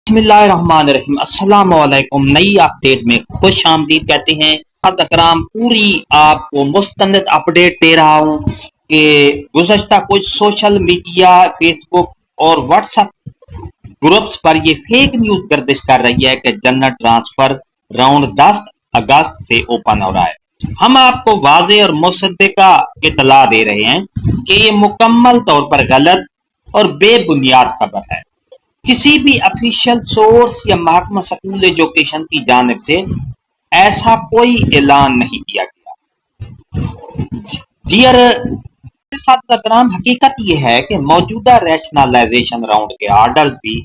बिस्मिल्लाहिर्रहमानिर्रहीम। अस्सलाम वालेकुम। नई अपडेट में खुश आमदीद कहते हैं। अकराम पूरी आपको मुस्तंद अपडेट दे रहा हूँ कि गुज़श्ता कुछ सोशल मीडिया फेसबुक और व्हाट्सएप ग्रुप्स पर ये फेक न्यूज गर्दिश कर रही है कि जन्नत ट्रांसफर राउंड 10 अगस्त से ओपन हो रहा है। हम आपको वाज़ेह और मुसद्दिका इतला दे रहे हैं कि ये मुकम्मल तौर पर गलत और बेबुनियाद खबर है। किसी भी ऑफिशियल सोर्स या महकमा स्कूल एजुकेशन की जानिब से ऐसा कोई ऐलान नहीं किया गया। डियर साथीराम, हकीकत यह है कि मौजूदा रैशनलाइजेशन राउंड के ऑर्डर्स भी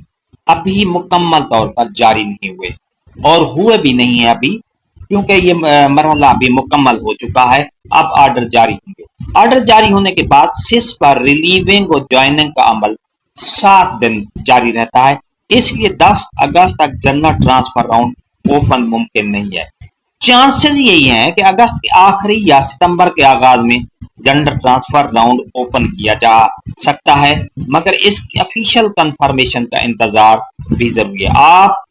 अभी मुकम्मल तौर पर जारी नहीं हुए और हुए भी नहीं है अभी, क्योंकि ये मरहला अभी मुकम्मल हो चुका है। अब ऑर्डर जारी होंगे। ऑर्डर जारी होने के बाद सिस पर रिलीविंग और ज्वाइनिंग का अमल 7 दिन जारी रहता है। इसलिए 10 अगस्त तक जन्नत ट्रांसफर राउंड ओपन मुमकिन नहीं है। चांसेस यही हैं कि अगस्त के आखिरी या सितंबर के आगाज में जनरल ट्रांसफर राउंड ओपन किया जा सकता है, मगर इसकी ऑफिशियल कंफर्मेशन का इंतजार भी जरूरी है। आप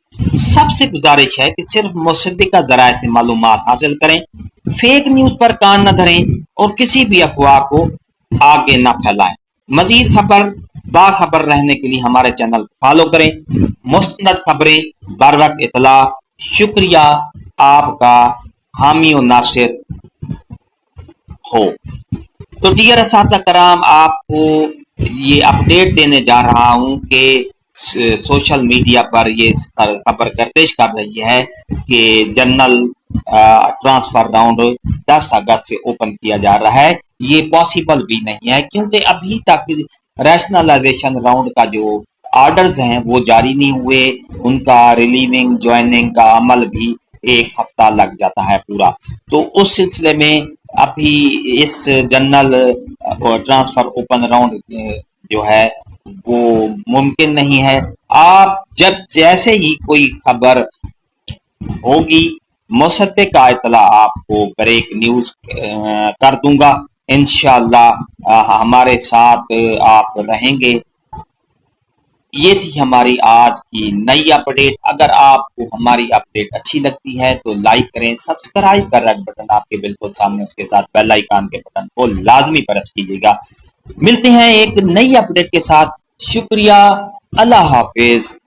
सबसे गुजारिश है कि सिर्फ मुसद्दिका जराए से मालूमात हासिल करें, फेक न्यूज पर कान न धरें और किसी भी अफवाह को आगे न फैलाएं। मजीद खबर बाखबर रहने के लिए हमारे चैनल को फॉलो करें। मुस्तनद खबरें बर वक्त इतला। शुक्रिया आपका हामी और नासिर हो। तो डियर असातिज़ा कराम, आपको ये अपडेट देने जा रहा हूँ कि सोशल मीडिया पर ये खबर गर्दिश कर रही है कि जनरल ट्रांसफर राउंड 10 अगस्त से ओपन किया जा रहा है। ये पॉसिबल भी नहीं है, क्योंकि अभी तक रैशनलाइजेशन राउंड का जो ऑर्डर्स हैं वो जारी नहीं हुए। उनका रिलीविंग ज्वाइनिंग का अमल भी 1 हफ्ता लग जाता है पूरा। तो उस सिलसिले में अभी इस जनरल ट्रांसफर ओपन राउंड जो है वो मुमकिन नहीं है। आप जब जैसे ही कोई खबर होगी मुसद्दिका इतला आपको ब्रेक न्यूज कर दूंगा। इंशाअल्लाह हमारे साथ आप रहेंगे। ये थी हमारी आज की नई अपडेट। अगर आपको हमारी अपडेट अच्छी लगती है तो लाइक करें, सब्सक्राइब का रेड बटन आपके बिल्कुल सामने, उसके साथ बेल आइकन के बटन को लाजमी प्रेस कीजिएगा। मिलते हैं एक नई अपडेट के साथ। शुक्रिया, अल्लाह हाफिज।